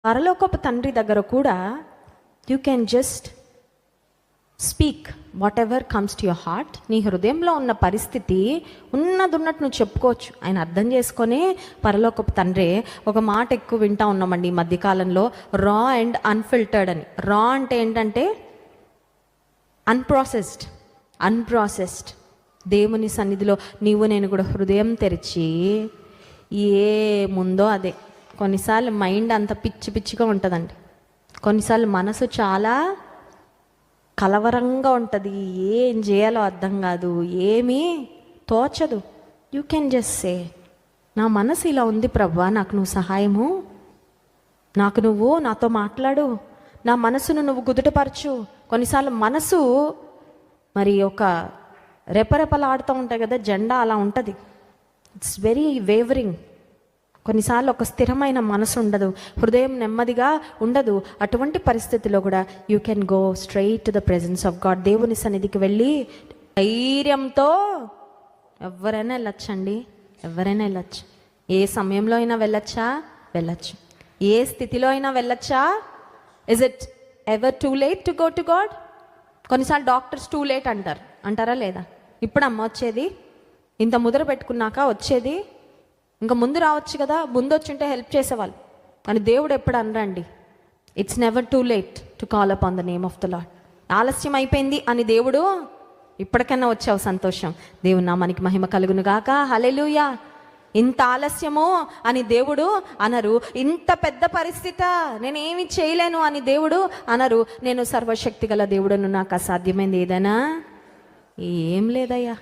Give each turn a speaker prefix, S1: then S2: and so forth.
S1: పరలోకపు తండ్రి దగ్గర కూడా you can just speak what ever comes to your heart. నీ హృదయంలో ఉన్న పరిస్థితి ఉన్నట్టు నువ్వు చెప్పుకోవచ్చు. ఆయన అర్థం చేసుకొని పరలోకపు తండ్రి ఒక మాట ఎక్కువ వింటా ఉన్నామండి ఈ మధ్యకాలంలో, రా అండ్ అన్ఫిల్టర్డ్ అని. రా అంటే ఏంటంటే అన్ప్రాసెస్డ్. దేవుని సన్నిధిలో నీవు నేను కూడా హృదయం తెరిచి ఏముందో అదే. కొన్నిసార్లు మైండ్ అంత పిచ్చిగా ఉంటుందండి, కొన్నిసార్లు మనసు చాలా కలవరంగా ఉంటుంది, ఏం చేయాలో అర్థం కాదు, ఏమీ తోచదు. యూ కెన్ జస్ట్ సే, నా మనసు ఇలా ఉంది ప్రభువా, నాకు నువ్వు సహాయము, నాకు నువ్వు నాతో మాట్లాడు, నా మనసును నువ్వు కుదుటపరచు. కొన్నిసార్లు మనసు మరి ఒక రెపరెపలాడుతూ ఉంటాయి కదా, జెండా అలా ఉంటుంది. It's very wavering. కొన్నిసార్లు ఒక స్థిరమైన మనసు ఉండదు, హృదయం నెమ్మదిగా ఉండదు. అటువంటి పరిస్థితిలో కూడా you can go straight to the presence of God. దేవుని సన్నిధికి వెళ్ళి ధైర్యంతో ఎవరైనా వెళ్ళొచ్చండి, ఎవరైనా వెళ్ళొచ్చు. ఏ సమయంలో అయినా వెళ్ళొచ్చు, ఏ స్థితిలో అయినా వెళ్ళొచ్చా? Is it ever too late to go to God? కొన్నిసార్లు డాక్టర్స్ టూ లేట్ అంటారా లేదా? ఇప్పుడు అమ్మ వచ్చేది, ఇంత ముద్ర పెట్టుకున్నాక వచ్చేది, ఇంకా ముందు రావచ్చు కదా, ముందు వచ్చింటే హెల్ప్ చేసేవాళ్ళు. కానీ దేవుడు ఎప్పుడు అనరండి, it's never too late to call up on the name of the Lord. ఆలస్యం అయిపోయింది అని దేవుడు, ఇప్పటికైనా వచ్చావు సంతోషం, దేవుని నామానికి మహిమ కలుగును గాక, హల్లెలూయా. ఇంత ఆలస్యము అని దేవుడు అనరు. ఇంత పెద్ద పరిస్థితి, నేనేమి చేయలేను అని దేవుడు అనరు. నేను సర్వశక్తి గల దేవుడును, నాకు అసాధ్యమైంది ఏదైనా ఏం లేదయ్యా.